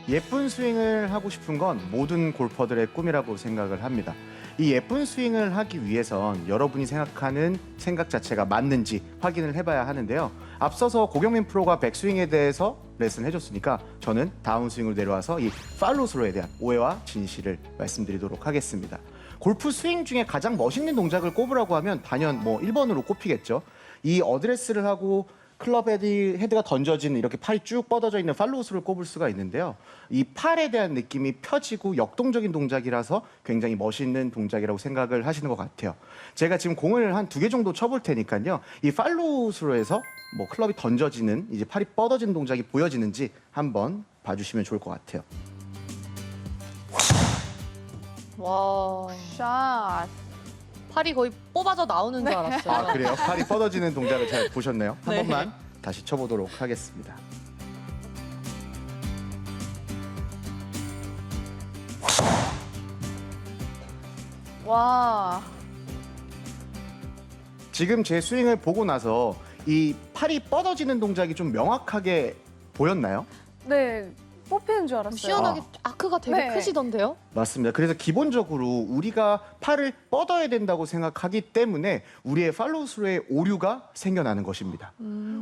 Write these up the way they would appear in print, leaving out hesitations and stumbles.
예쁜 스윙을 하고 싶은 건 모든 골퍼들의 꿈이라고 생각을 합니다. 이 예쁜 스윙을 하기 위해선 여러분이 생각하는 생각 자체가 맞는지 확인을 해봐야 하는데요. 앞서서 고경민 프로가 백스윙에 대해서 레슨 해줬으니까 저는 다운스윙으로 내려와서 이 팔로우 스로에 대한 오해와 진실을 말씀드리도록 하겠습니다. 골프 스윙 중에 가장 멋있는 동작을 꼽으라고 하면 단연 1번으로 꼽히겠죠. 이 어드레스를 하고 클럽 헤드가 던져진 이렇게 팔이 쭉 뻗어져 있는 팔로우스를 꼽을 수가 있는데요. 이 팔에 대한 느낌이 펴지고 역동적인 동작이라서 굉장히 멋있는 동작이라고 생각을 하시는 것 같아요. 제가 지금 공을 한 2개 정도 쳐볼 테니까요. 이 팔로우스로에서 클럽이 던져지는 이제 팔이 뻗어지는 동작이 보여지는지 한번 봐주시면 좋을 것 같아요. 와, 샷. 팔이 거의 뽑아져 나오는 줄 알았어요. 아, 그래요? 팔이 뻗어지는 동작을 잘 보셨네요. 한 네. 번만 다시 쳐보도록 하겠습니다. 와. 지금 제 스윙을 보고 나서 이 팔이 뻗어지는 동작이 좀 명확하게 보였나요? 네. 뽑히는 줄 알았어요. 시원하게 아크가 되게 네. 크시던데요? 맞습니다. 그래서 기본적으로 우리가 팔을 뻗어야 된다고 생각하기 때문에 우리의 팔로우스로의 오류가 생겨나는 것입니다.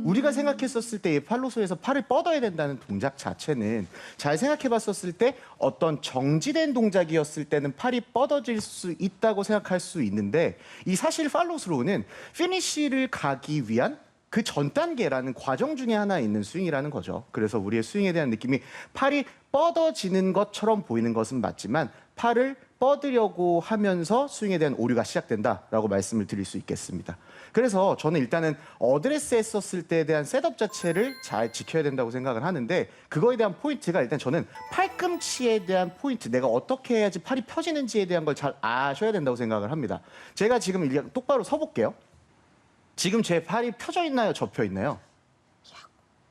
우리가 생각했었을 때 이 팔로우스로에서 팔을 뻗어야 된다는 동작 자체는 잘 생각해봤었을 때 어떤 정지된 동작이었을 때는 팔이 뻗어질 수 있다고 생각할 수 있는데 이 사실 팔로우스로는 피니쉬를 가기 위한 그 전 단계라는 과정 중에 하나 있는 스윙이라는 거죠. 그래서 우리의 스윙에 대한 느낌이 팔이 뻗어지는 것처럼 보이는 것은 맞지만 팔을 뻗으려고 하면서 스윙에 대한 오류가 시작된다라고 말씀을 드릴 수 있겠습니다. 그래서 저는 일단은 어드레스 했었을 때에 대한 셋업 자체를 잘 지켜야 된다고 생각을 하는데 그거에 대한 포인트가 일단 저는 팔꿈치에 대한 포인트, 내가 어떻게 해야지 팔이 펴지는지에 대한 걸 잘 아셔야 된다고 생각을 합니다. 제가 지금 일단 똑바로 서볼게요. 지금 제 팔이 펴져 있나요? 접혀 있나요?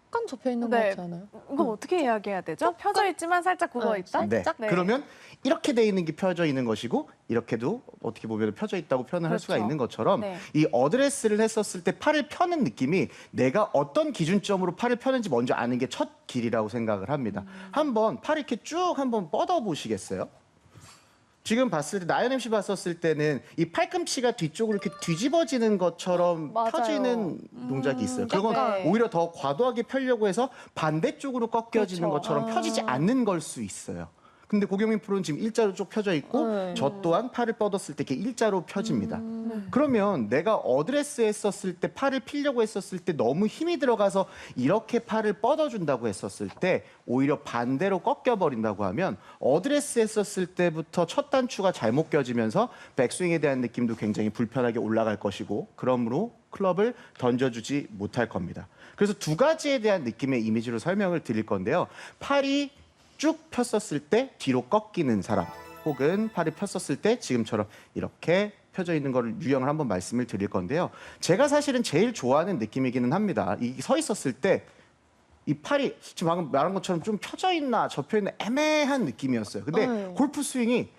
약간 접혀 있는 네. 것 같지 않아요? 이거 어떻게 이야기해야 되죠? 펴져 있지만 살짝 굽어 있다? 네. 네. 그러면 이렇게 돼 있는 게 펴져 있는 것이고 이렇게도 어떻게 보면 펴져 있다고 표현을 할 수가 그렇죠. 있는 것처럼 네. 이 어드레스를 했었을 때 팔을 펴는 느낌이 내가 어떤 기준점으로 팔을 펴는지 먼저 아는 게 첫 길이라고 생각을 합니다. 한번 팔 이렇게 쭉 한번 뻗어 보시겠어요? 지금 봤을 때 나연 MC 봤었을 때는 이 팔꿈치가 뒤쪽으로 이렇게 뒤집어지는 것처럼 맞아요. 펴지는 동작이 있어요. 그건 약간. 오히려 더 과도하게 펴려고 해서 반대쪽으로 꺾여지는 그렇죠. 것처럼 펴지지 않는 걸 수 있어요. 근데 고경민 프로는 지금 일자로 쭉 펴져 있고 네. 저 또한 팔을 뻗었을 때 이렇게 일자로 펴집니다. 그러면 내가 어드레스 했었을 때 팔을 피려고 했었을 때 너무 힘이 들어가서 이렇게 팔을 뻗어준다고 했었을 때 오히려 반대로 꺾여버린다고 하면 어드레스 했었을 때부터 첫 단추가 잘못 껴지면서 백스윙에 대한 느낌도 굉장히 불편하게 올라갈 것이고 그러므로 클럽을 던져주지 못할 겁니다. 그래서 두 가지에 대한 느낌의 이미지로 설명을 드릴 건데요. 팔이 쭉 폈었을 때 뒤로 꺾이는 사람 혹은 팔이 폈었을 때 지금처럼 이렇게 펴져 있는 거를 유형을 한번 말씀을 드릴 건데요. 제가 사실은 제일 좋아하는 느낌이기는 합니다. 이 서 있었을 때 이 팔이 지금 방금 말한 것처럼 좀 펴져 있나 접혀 있나 애매한 느낌이었어요. 근데 네. 골프 스윙이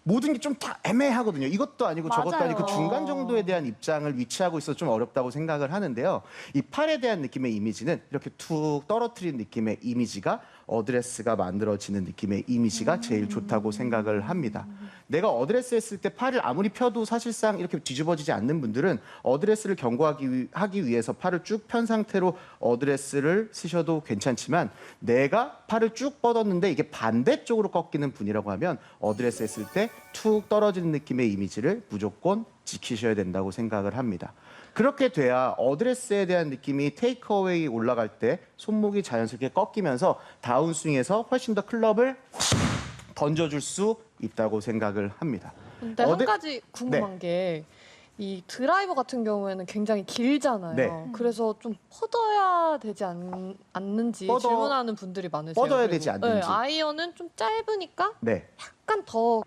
모든 게 좀 다 애매하거든요. 이것도 아니고 저것도 맞아요. 아니고 그 중간 정도에 대한 입장을 위치하고 있어서 좀 어렵다고 생각을 하는데요. 이 팔에 대한 느낌의 이미지는 이렇게 툭 떨어뜨린 느낌의 이미지가 어드레스가 만들어지는 느낌의 이미지가 제일 좋다고 생각을 합니다. 내가 어드레스 했을 때 팔을 아무리 펴도 사실상 이렇게 뒤집어지지 않는 분들은 어드레스를 하기 위해서 팔을 쭉 편 상태로 어드레스를 쓰셔도 괜찮지만 내가 팔을 쭉 뻗었는데 이게 반대쪽으로 꺾이는 분이라고 하면 어드레스 했을 때 툭 떨어지는 느낌의 이미지를 무조건 지키셔야 된다고 생각을 합니다. 그렇게 돼야 어드레스에 대한 느낌이 테이크어웨이 올라갈 때 손목이 자연스럽게 꺾이면서 다운스윙에서 훨씬 더 클럽을 던져줄 수 있다고 생각을 합니다. 근데 한 가지 궁금한 게 이 드라이버 같은 경우에는 굉장히 길잖아요. 네. 그래서 좀 뻗어야 되지 않는지 질문하는 분들이 많으세요. 뻗어야 그리고, 되지 않는지. 네, 아이언은 좀 짧으니까 네. 약간 더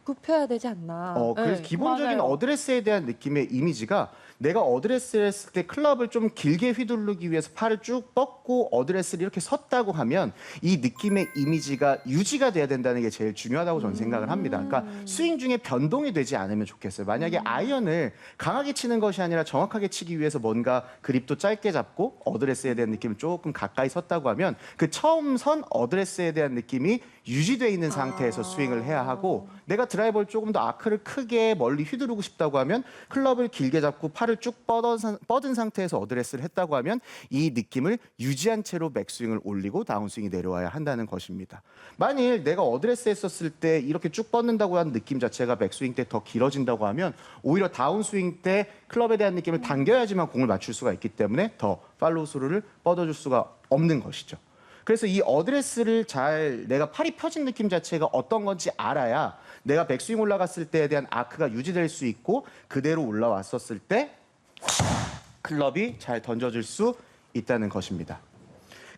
굽혀야 되지 않나. 그래서 네. 기본적인 맞아요. 어드레스에 대한 느낌의 이미지가 내가 어드레스를 했을 때 클럽을 좀 길게 휘두르기 위해서 팔을 쭉 뻗고 어드레스를 이렇게 섰다고 하면 이 느낌의 이미지가 유지가 돼야 된다는 게 제일 중요하다고 저는 생각을 합니다. 그러니까 스윙 중에 변동이 되지 않으면 좋겠어요. 만약에 아이언을 강하게 치는 것이 아니라 정확하게 치기 위해서 뭔가 그립도 짧게 잡고 어드레스에 대한 느낌을 조금 가까이 섰다고 하면 그 처음 선 어드레스에 대한 느낌이 유지되어 있는 상태에서 스윙을 해야 하고, 내가 드라이버를 조금 더 아크를 크게 멀리 휘두르고 싶다고 하면 클럽을 길게 잡고 팔을 쭉 뻗은 상태에서 어드레스를 했다고 하면 이 느낌을 유지한 채로 백스윙을 올리고 다운스윙이 내려와야 한다는 것입니다. 만일 내가 어드레스 했었을 때 이렇게 쭉 뻗는다고 하는 느낌 자체가 백스윙 때 더 길어진다고 하면 오히려 다운스윙 때 클럽에 대한 느낌을 당겨야지만 공을 맞출 수가 있기 때문에 더 팔로우 스루를 뻗어줄 수가 없는 것이죠. 그래서 이 어드레스를 잘 내가 팔이 펴진 느낌 자체가 어떤 건지 알아야 내가 백스윙 올라갔을 때에 대한 아크가 유지될 수 있고 그대로 올라왔었을 때 클럽이 잘 던져질 수 있다는 것입니다.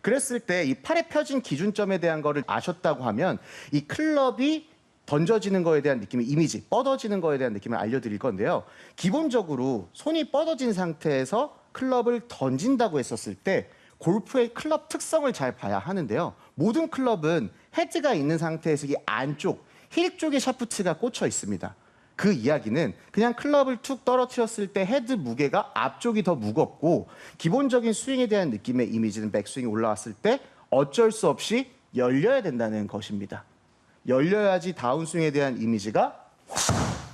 그랬을 때 이 팔에 펴진 기준점에 대한 거를 아셨다고 하면 이 클럽이 던져지는 거에 대한 느낌의 이미지, 뻗어지는 거에 대한 느낌을 알려드릴 건데요. 기본적으로 손이 뻗어진 상태에서 클럽을 던진다고 했었을 때 골프의 클럽 특성을 잘 봐야 하는데요. 모든 클럽은 헤드가 있는 상태에서 이 안쪽, 힐 쪽에 샤프트가 꽂혀 있습니다. 그 이야기는 그냥 클럽을 툭 떨어뜨렸을 때 헤드 무게가 앞쪽이 더 무겁고 기본적인 스윙에 대한 느낌의 이미지는 백스윙이 올라왔을 때 어쩔 수 없이 열려야 된다는 것입니다. 열려야지 다운스윙에 대한 이미지가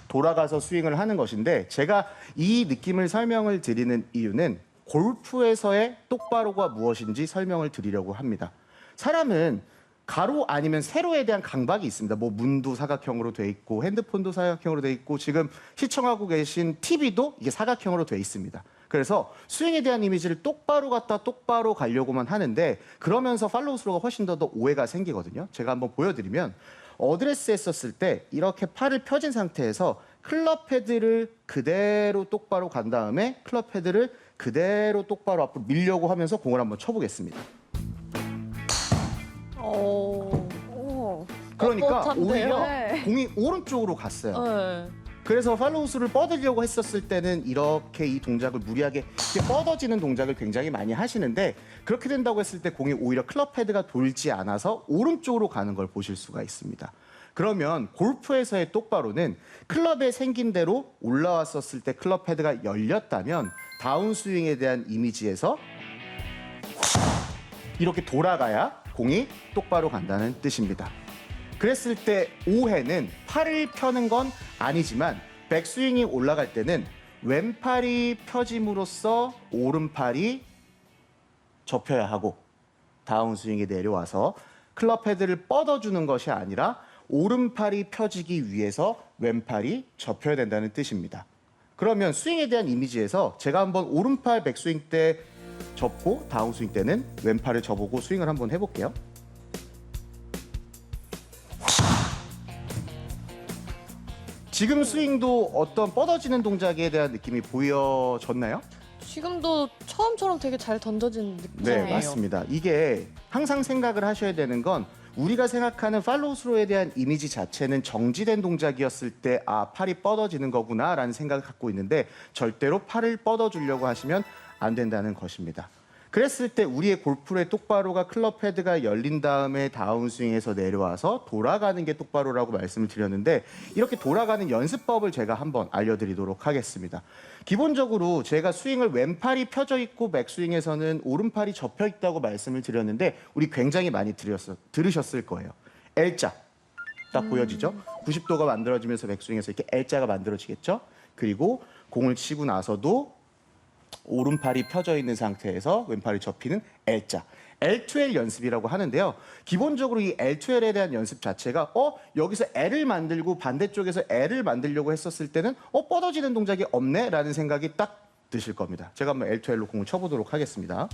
돌아가서 스윙을 하는 것인데, 제가 이 느낌을 설명을 드리는 이유는 골프에서의 똑바로가 무엇인지 설명을 드리려고 합니다. 사람은 가로 아니면 세로에 대한 강박이 있습니다. 뭐 문도 사각형으로 돼 있고 핸드폰도 사각형으로 돼 있고 지금 시청하고 계신 TV도 이게 사각형으로 돼 있습니다. 그래서 스윙에 대한 이미지를 똑바로 갖다 똑바로 가려고만 하는데 그러면서 팔로우 스루가 훨씬 더 오해가 생기거든요. 제가 한번 보여드리면 어드레스 했었을 때 이렇게 팔을 펴진 상태에서 클럽 헤드를 그대로 똑바로 간 다음에 클럽 헤드를 그대로 똑바로 앞으로 밀려고 하면서 공을 한번 쳐보겠습니다. 오. 그러니까 뻣뻣한데요? 오히려 네. 공이 오른쪽으로 갔어요. 네. 그래서 팔로우 스루를 뻗으려고 했었을 때는 이렇게 이 동작을 무리하게 이렇게 뻗어지는 동작을 굉장히 많이 하시는데, 그렇게 된다고 했을 때 공이 오히려 클럽 헤드가 돌지 않아서 오른쪽으로 가는 걸 보실 수가 있습니다. 그러면 골프에서의 똑바로는 클럽의 생긴 대로 올라왔었을 때 클럽 헤드가 열렸다면 다운스윙에 대한 이미지에서 이렇게 돌아가야 공이 똑바로 간다는 뜻입니다. 그랬을 때 오해는 팔을 펴는 건 아니지만 백스윙이 올라갈 때는 왼팔이 펴짐으로써 오른팔이 접혀야 하고 다운스윙이 내려와서 클럽 헤드를 뻗어주는 것이 아니라 오른팔이 펴지기 위해서 왼팔이 접혀야 된다는 뜻입니다. 그러면 스윙에 대한 이미지에서 제가 한번 오른팔 백스윙 때 접고 다운스윙 때는 왼팔을 접고 스윙을 한번 해볼게요. 지금 스윙도 어떤 뻗어지는 동작에 대한 느낌이 보여졌나요? 지금도 처음처럼 되게 잘 던져진 느낌이에요. 네, 맞습니다. 이게 항상 생각을 하셔야 되는 건 우리가 생각하는 팔로우 스루에 대한 이미지 자체는 정지된 동작이었을 때 아, 팔이 뻗어지는 거구나라는 생각을 갖고 있는데 절대로 팔을 뻗어주려고 하시면 안 된다는 것입니다. 그랬을 때 우리의 골프의 똑바로가 클럽 헤드가 열린 다음에 다운스윙에서 내려와서 돌아가는 게 똑바로라고 말씀을 드렸는데, 이렇게 돌아가는 연습법을 제가 한번 알려드리도록 하겠습니다. 기본적으로 제가 스윙을 왼팔이 펴져 있고 백스윙에서는 오른팔이 접혀 있다고 말씀을 드렸는데 우리 굉장히 많이 들으셨을 거예요. L자 딱 보여지죠? 90도가 만들어지면서 백스윙에서 이렇게 L자가 만들어지겠죠? 그리고 공을 치고 나서도 오른팔이 펴져 있는 상태에서 왼팔이 접히는 L자. L2L 연습이라고 하는데요. 기본적으로 이 L2L에 대한 연습 자체가 여기서 L을 만들고 반대쪽에서 L을 만들려고 했었을 때는 뻗어지는 동작이 없네 라는 생각이 딱 드실 겁니다. 제가 한번 L2L로 공을 쳐보도록 하겠습니다.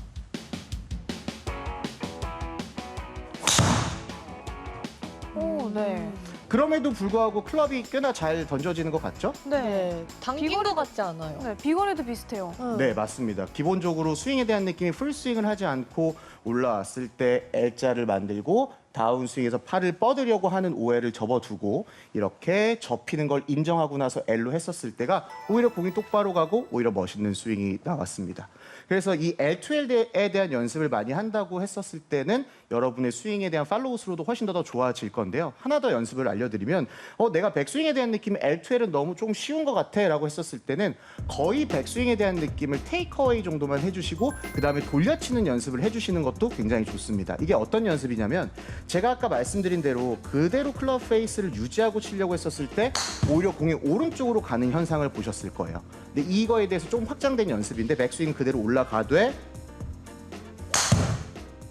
오, 네. 그럼에도 불구하고 클럽이 꽤나 잘 던져지는 것 같죠? 네. 당긴 비거리- 것 같지 않아요. 네, 비거리도 비슷해요. 네, 맞습니다. 기본적으로 스윙에 대한 느낌이 풀스윙을 하지 않고 올라왔을 때 L자를 만들고 다운스윙에서 팔을 뻗으려고 하는 오해를 접어두고 이렇게 접히는 걸 인정하고 나서 L로 했었을 때가 오히려 공이 똑바로 가고 오히려 멋있는 스윙이 나왔습니다. 그래서 이 L2L에 대한 연습을 많이 한다고 했었을 때는 여러분의 스윙에 대한 팔로우 스루도 훨씬 더 좋아질 건데요. 하나 더 연습을 알려드리면 내가 백스윙에 대한 느낌이 L2L은 너무 좀 쉬운 것 같아 라고 했었을 때는 거의 백스윙에 대한 느낌을 테이크어웨이 정도만 해주시고 그 다음에 돌려치는 연습을 해주시는 것도 굉장히 좋습니다. 이게 어떤 연습이냐면 제가 아까 말씀드린 대로 그대로 클럽 페이스를 유지하고 치려고 했었을 때 오히려 공이 오른쪽으로 가는 현상을 보셨을 거예요. 근데 이거에 대해서 좀 확장된 연습인데 백스윙 그대로 올라가되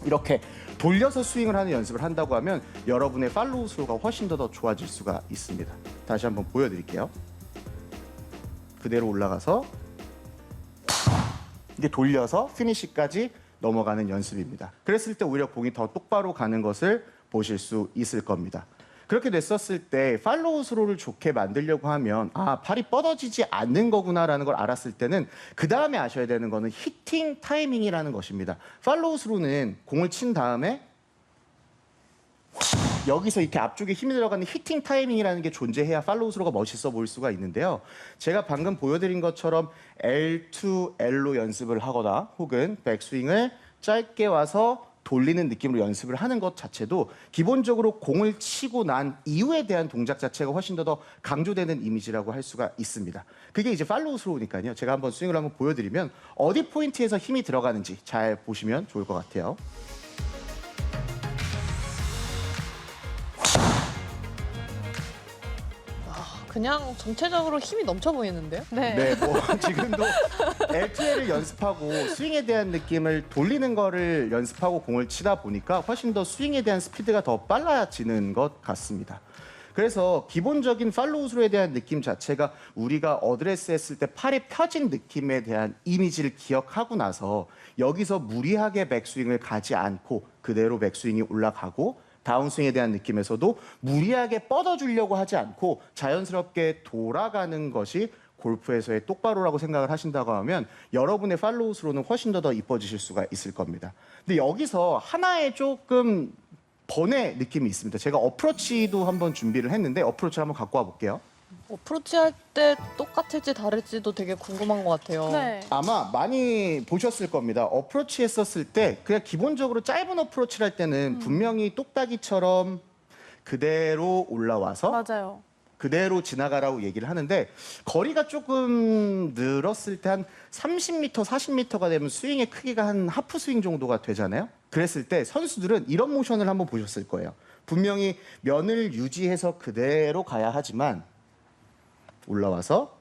이렇게 돌려서 스윙을 하는 연습을 한다고 하면 여러분의 팔로우 스로가 훨씬 더 좋아질 수가 있습니다. 다시 한번 보여드릴게요. 그대로 올라가서 이게 돌려서 피니시까지 넘어가는 연습입니다. 그랬을 때 오히려 공이 더 똑바로 가는 것을 보실 수 있을 겁니다. 그렇게 됐었을 때 팔로우 스로를 좋게 만들려고 하면 팔이 뻗어지지 않는 거구나라는 걸 알았을 때는 그 다음에 아셔야 되는 거는 히팅 타이밍이라는 것입니다. 팔로우 스로는 공을 친 다음에 여기서 이렇게 앞쪽에 힘이 들어가는 히팅 타이밍이라는 게 존재해야 팔로우 스로가 멋있어 보일 수가 있는데요. 제가 방금 보여드린 것처럼 L2, L로 연습을 하거나 혹은 백스윙을 짧게 와서 돌리는 느낌으로 연습을 하는 것 자체도 기본적으로 공을 치고 난 이후에 대한 동작 자체가 훨씬 더 강조되는 이미지라고 할 수가 있습니다. 그게 이제 팔로우 스로우니까요. 제가 한번 스윙을 한번 보여드리면 어디 포인트에서 힘이 들어가는지 잘 보시면 좋을 것 같아요. 그냥 전체적으로 힘이 넘쳐 보이는데요? 네. 뭐 지금도 L2L을 연습하고 스윙에 대한 느낌을 돌리는 거를 연습하고 공을 치다 보니까 훨씬 더 스윙에 대한 스피드가 더 빨라지는 것 같습니다. 그래서 기본적인 팔로우 스로에 대한 느낌 자체가 우리가 어드레스 했을 때 팔이 펴진 느낌에 대한 이미지를 기억하고 나서 여기서 무리하게 백스윙을 가지 않고 그대로 백스윙이 올라가고 다운스윙에 대한 느낌에서도 무리하게 뻗어주려고 하지 않고 자연스럽게 돌아가는 것이 골프에서의 똑바로라고 생각을 하신다고 하면 여러분의 팔로우 스로는 훨씬 더 이뻐지실 수가 있을 겁니다. 근데 여기서 하나의 조금 번외 느낌이 있습니다. 제가 어프로치도 한번 준비를 했는데 어프로치를 한번 갖고 와 볼게요. 어프로치 할 때 똑같을지 다를지도 되게 궁금한 것 같아요. 네. 아마 많이 보셨을 겁니다. 어프로치 했었을 때 그냥 기본적으로 짧은 어프로치를 할 때는 분명히 똑딱이처럼 그대로 올라와서 맞아요. 그대로 지나가라고 얘기를 하는데 거리가 조금 늘었을 때 한 30m, 40m가 되면 스윙의 크기가 한 하프 스윙 정도가 되잖아요. 그랬을 때 선수들은 이런 모션을 한번 보셨을 거예요. 분명히 면을 유지해서 그대로 가야 하지만 올라와서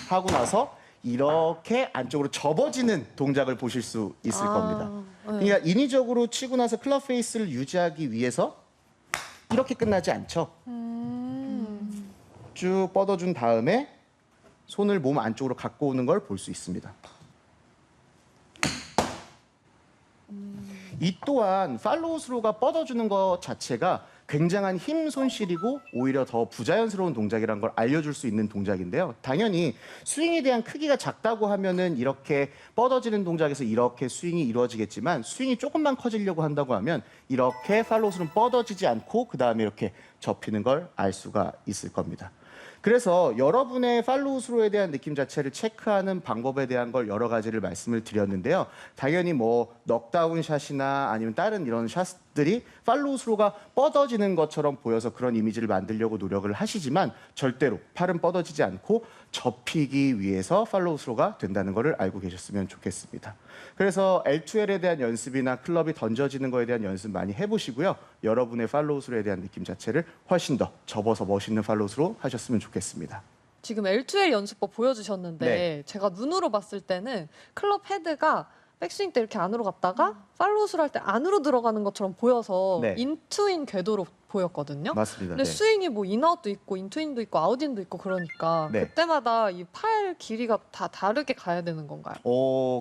하고 나서 이렇게 안쪽으로 접어지는 동작을 보실 수 있을 겁니다. 네. 그러니까 인위적으로 치고 나서 클럽 페이스를 유지하기 위해서 이렇게 끝나지 않죠. 쭉 뻗어준 다음에 손을 몸 안쪽으로 갖고 오는 걸 볼 수 있습니다. 이 또한 팔로우 스로가 뻗어주는 것 자체가 굉장한 힘 손실이고 오히려 더 부자연스러운 동작이라는 걸 알려줄 수 있는 동작인데요. 당연히 스윙에 대한 크기가 작다고 하면은 이렇게 뻗어지는 동작에서 이렇게 스윙이 이루어지겠지만 스윙이 조금만 커지려고 한다고 하면 이렇게 팔로우 스로는 뻗어지지 않고 그 다음에 이렇게 접히는 걸 알 수가 있을 겁니다. 그래서 여러분의 팔로우 스로에 대한 느낌 자체를 체크하는 방법에 대한 걸 여러 가지를 말씀을 드렸는데요. 당연히 뭐 넉다운 샷이나 아니면 다른 이런 샷들이 팔로우 스로가 뻗어지는 것처럼 보여서 그런 이미지를 만들려고 노력을 하시지만 절대로 팔은 뻗어지지 않고 접히기 위해서 팔로우 스로가 된다는 것을 알고 계셨으면 좋겠습니다. 그래서 L2L에 대한 연습이나 클럽이 던져지는 거에 대한 연습 많이 해보시고요. 여러분의 팔로우 스로에 대한 느낌 자체를 훨씬 더 접어서 멋있는 팔로우 스로 하셨으면 좋겠습니다. 지금 L2L 연습법 보여주셨는데 네. 제가 눈으로 봤을 때는 클럽 헤드가 백스윙 때 이렇게 안으로 갔다가 팔로우스를 할 때 안으로 들어가는 것처럼 보여서 네. 인투인 궤도로 보였거든요. 맞습니다. 근데 네. 스윙이 뭐 인아웃도 있고 인투인도 있고 아웃인도 있고 그러니까 네. 그때마다 이 팔 길이가 다 다르게 가야 되는 건가요?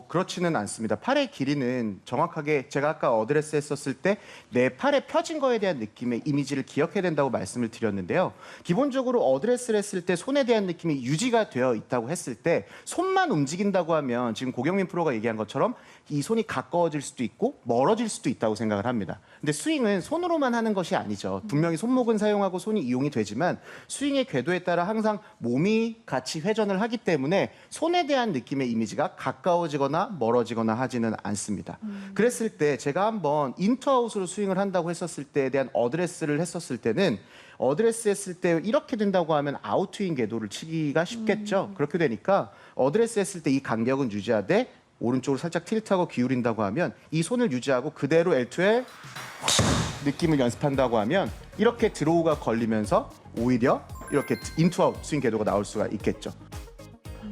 그렇지는 않습니다. 팔의 길이는 정확하게 제가 아까 어드레스 했었을 때 내 팔에 펴진 거에 대한 느낌의 이미지를 기억해야 된다고 말씀을 드렸는데요. 기본적으로 어드레스를 했을 때 손에 대한 느낌이 유지가 되어 있다고 했을 때 손만 움직인다고 하면 지금 고경민 프로가 얘기한 것처럼 이 손이 가까워질 수도 있고 멀어질 수도 있다고 생각을 합니다. 근데 스윙은 손으로만 하는 것이 아니죠. 분명히 손목은 사용하고 손이 이용이 되지만 스윙의 궤도에 따라 항상 몸이 같이 회전을 하기 때문에 손에 대한 느낌의 이미지가 가까워지거나 멀어지거나 하지는 않습니다. 그랬을 때 제가 한번 인투아웃으로 스윙을 한다고 했었을 때에 대한 어드레스를 했었을 때는 어드레스 했을 때 이렇게 된다고 하면 아웃트윈 궤도를 치기가 쉽겠죠. 그렇게 되니까 어드레스 했을 때 이 간격은 유지하되 오른쪽으로 살짝 틸트하고 기울인다고 하면 이 손을 유지하고 그대로 L2의 느낌을 연습한다고 하면 이렇게 드로우가 걸리면서 오히려 이렇게 인투아웃 스윙 궤도가 나올 수가 있겠죠.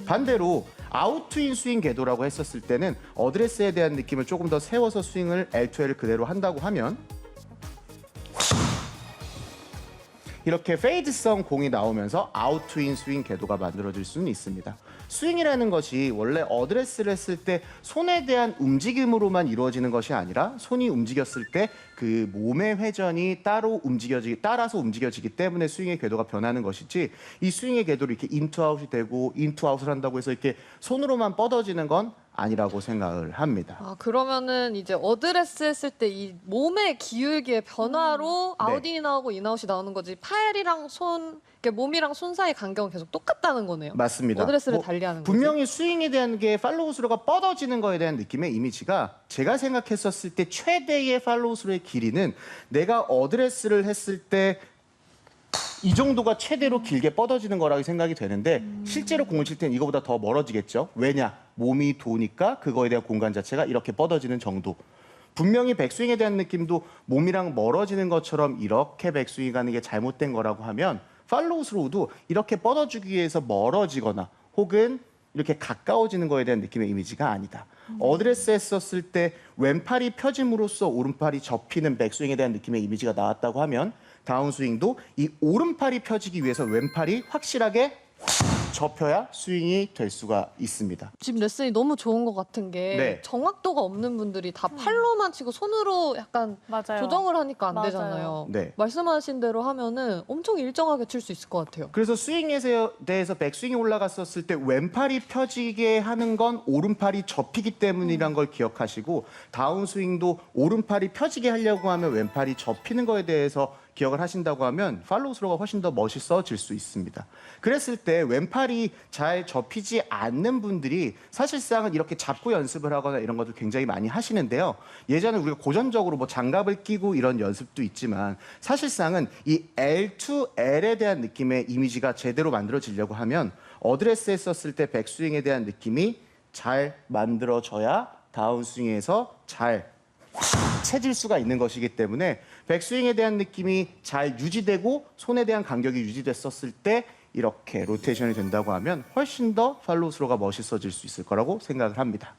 반대로 아웃트윈 스윙 궤도라고 했었을 때는 어드레스에 대한 느낌을 조금 더 세워서 스윙을 L2L을 그대로 한다고 하면 이렇게 페이드성 공이 나오면서 아웃트윈 스윙 궤도가 만들어질 수는 있습니다. 스윙이라는 것이 원래 어드레스를 했을 때 손에 대한 움직임으로만 이루어지는 것이 아니라 손이 움직였을 때 그 몸의 회전이 따라서 움직여지기 때문에 스윙의 궤도가 변하는 것이지 이 스윙의 궤도를 이렇게 인투아웃이 되고 인투아웃을 한다고 해서 이렇게 손으로만 뻗어지는 건 아니라고 생각을 합니다. 아, 그러면은 이제 어드레스 했을 때 이 몸의 기울기의 변화로 네. 아웃인이 나오고 인아웃이 나오는 거지 팔이랑 손, 이렇게 몸이랑 손 사이 간격은 계속 똑같다는 거네요. 맞습니다. 어드레스를 뭐, 달리하는 거지. 분명히 스윙에 대한 게 팔로우 스루가 뻗어지는 거에 대한 느낌의 이미지가 제가 생각했었을 때 최대의 팔로우 스루의 길이는 내가 어드레스를 했을 때 이 정도가 최대로 길게 뻗어지는 거라고 생각이 되는데 실제로 공을 칠 때는 이거보다 더 멀어지겠죠. 왜냐? 몸이 도니까 그거에 대한 공간 자체가 이렇게 뻗어지는 정도. 분명히 백스윙에 대한 느낌도 몸이랑 멀어지는 것처럼 이렇게 백스윙이 가는 게 잘못된 거라고 하면 팔로우 스로우도 이렇게 뻗어주기 위해서 멀어지거나 혹은 이렇게 가까워지는 거에 대한 느낌의 이미지가 아니다. 어드레스 했었을 때 왼팔이 펴짐으로써 오른팔이 접히는 백스윙에 대한 느낌의 이미지가 나왔다고 하면 다운스윙도 이 오른팔이 펴지기 위해서 왼팔이 확실하게 접혀야 스윙이 될 수가 있습니다. 지금 레슨이 너무 좋은 것 같은 게 네. 정확도가 없는 분들이 다 팔로만 치고 손으로 약간 맞아요. 조정을 하니까 안 맞아요. 되잖아요. 네. 말씀하신 대로 하면은 엄청 일정하게 칠 수 있을 것 같아요. 그래서 스윙에 대해서 백스윙이 올라갔었을 때 왼팔이 펴지게 하는 건 오른팔이 접히기 때문이란 걸 기억하시고 다운스윙도 오른팔이 펴지게 하려고 하면 왼팔이 접히는 거에 대해서 기억을 하신다고 하면 팔로우 스로가 훨씬 더 멋있어질 수 있습니다. 그랬을 때 왼팔이 잘 접히지 않는 분들이 사실상은 이렇게 잡고 연습을 하거나 이런 것도 굉장히 많이 하시는데요. 예전에 우리가 고전적으로 뭐 장갑을 끼고 이런 연습도 있지만 사실상은 이 L2L에 대한 느낌의 이미지가 제대로 만들어지려고 하면 어드레스 했었을 때 백스윙에 대한 느낌이 잘 만들어져야 다운스윙에서 잘 채질 수가 있는 것이기 때문에 백스윙에 대한 느낌이 잘 유지되고 손에 대한 간격이 유지됐었을 때 이렇게 로테이션이 된다고 하면 훨씬 더 팔로우 스로가 멋있어질 수 있을 거라고 생각을 합니다.